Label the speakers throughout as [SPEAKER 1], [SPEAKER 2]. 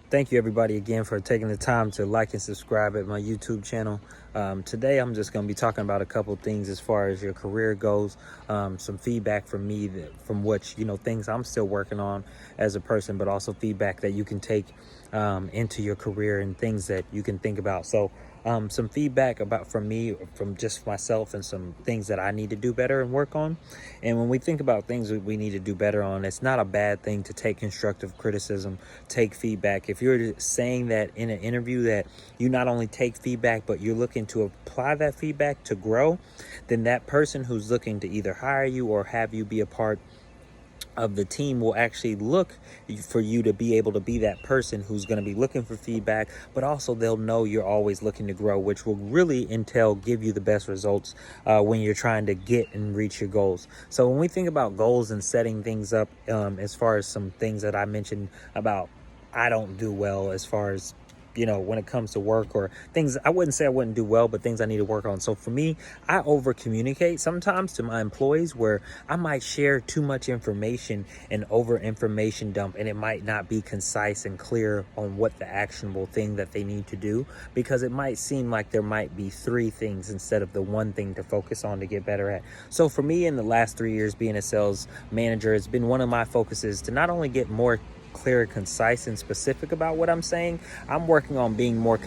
[SPEAKER 1] Thank you everybody again for taking the time to like and subscribe at my YouTube channel. Today I'm just going to be talking about a couple things as far as your career goes, some feedback from me from which, things I'm still working on as a person, but also feedback that you can take into your career and things that you can think about. So some feedback about from me, from just myself, and some things that I need to do better and work on. And when we think about things that we need to do better on, it's not a bad thing to take constructive criticism, take feedback. If you're saying that in an interview that you not only take feedback, but you're looking to apply that feedback to grow, then that person who's looking to either hire you or have you be a part of the team will actually look for you to be able to be that person who's going to be looking for feedback, but also they'll know you're always looking to grow, which will really give you the best results when you're trying to get and reach your goals. So when we think about goals and setting things up, as far as some things that I mentioned about I don't do well as far as when it comes to work, or things I wouldn't say I wouldn't do well, but things I need to work on. So for me, I over communicate sometimes to my employees, where I might share too much information and over information dump, and it might not be concise and clear on what the actionable thing that they need to do, because it might seem like there might be three things instead of the one thing to focus on to get better at. So for me, in the last 3 years being a sales manager, it's been one of my focuses to not only get more clear, concise, and specific about what I'm saying. I'm working on being more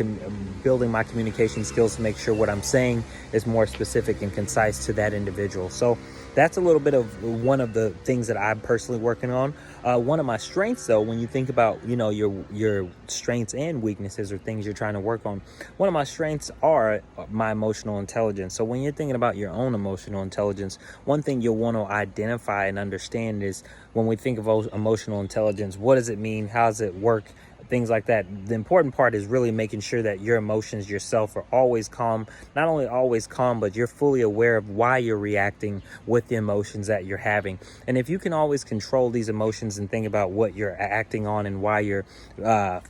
[SPEAKER 1] building my communication skills to make sure what I'm saying is more specific and concise to that individual. So that's a little bit of one of the things that I'm personally working on. One of my strengths, though, when you think about your strengths and weaknesses or things you're trying to work on, one of my strengths are my emotional intelligence. So when you're thinking about your own emotional intelligence, one thing you'll want to identify and understand is, when we think of emotional intelligence, what does it mean? How does it work? Things like that. The important part is really making sure that your emotions yourself are always calm. Not only always calm, but you're fully aware of why you're reacting with the emotions that you're having. And if you can always control these emotions and think about what you're acting on and why you're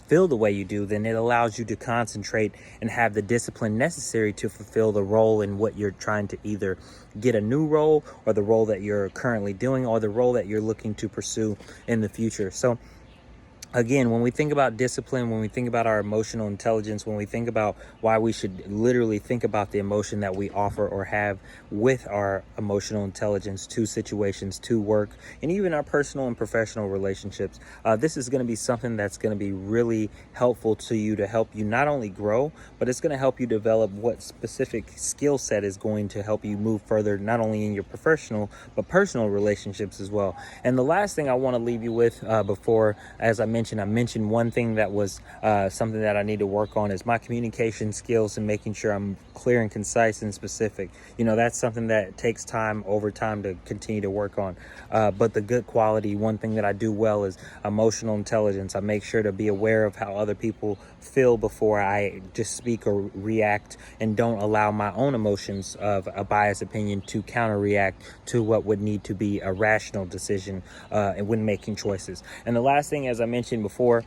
[SPEAKER 1] feel the way you do, then it allows you to concentrate and have the discipline necessary to fulfill the role in what you're trying to either get a new role, or the role that you're currently doing, or the role that you're looking to pursue in the future. So again, when we think about discipline, when we think about our emotional intelligence, when we think about why we should literally think about the emotion that we offer or have with our emotional intelligence to situations, to work, and even our personal and professional relationships, this is going to be something that's going to be really helpful to you, to help you not only grow, but it's going to help you develop what specific skill set is going to help you move further, not only in your professional, but personal relationships as well. And the last thing I want to leave you with before, as I mentioned one thing that was something that I need to work on, is my communication skills and making sure I'm clear and concise and specific. That's something that takes time over time to continue to work on. But the good quality, one thing that I do well, is emotional intelligence. I make sure to be aware of how other people feel before I just speak or react, and don't allow my own emotions of a biased opinion to counter react to what would need to be a rational decision when making choices. And the last thing, as I mentioned before,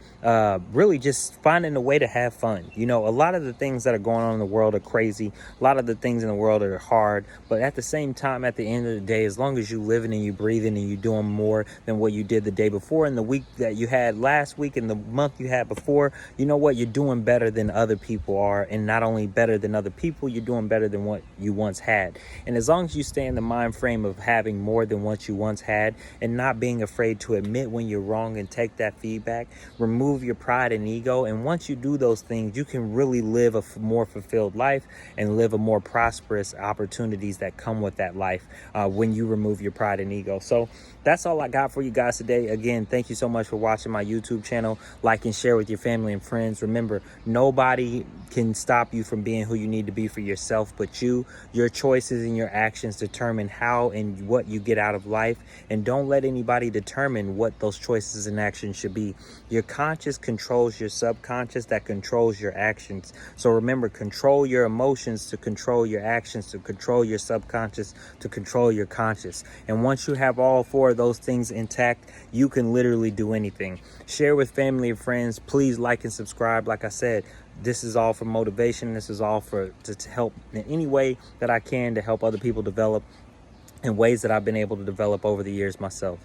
[SPEAKER 1] really just finding a way to have fun. A lot of the things that are going on in the world are crazy. A lot of the things in the world are hard, but at the same time, at the end of the day, as long as you living and you breathing and you doing more than what you did the day before, and the week that you had last week, and the month you had before, you know what, you're doing better than other people are. And not only better than other people, you're doing better than what you once had. And as long as you stay in the mind frame of having more than what you once had, and not being afraid to admit when you're wrong and take that feedback, remove your pride and ego. And once you do those things, you can really live a more fulfilled life and live a more prosperous opportunities that come with that life when you remove your pride and ego. So that's all I got for you guys today. Again, thank you so much for watching my YouTube channel. Like and share with your family and friends. Remember, nobody can stop you from being who you need to be for yourself but you. Your choices and your actions determine how and what you get out of life. And don't let anybody determine what those choices and actions should be. Your conscious controls your subconscious, that controls your actions. So remember, control your emotions to control your actions, to control your subconscious, to control your conscious. And once you have all four of those things intact, you can literally do anything. Share with family and friends. Please like and subscribe. Like I said, this is all for motivation. This is all to help in any way that I can, to help other people develop in ways that I've been able to develop over the years myself.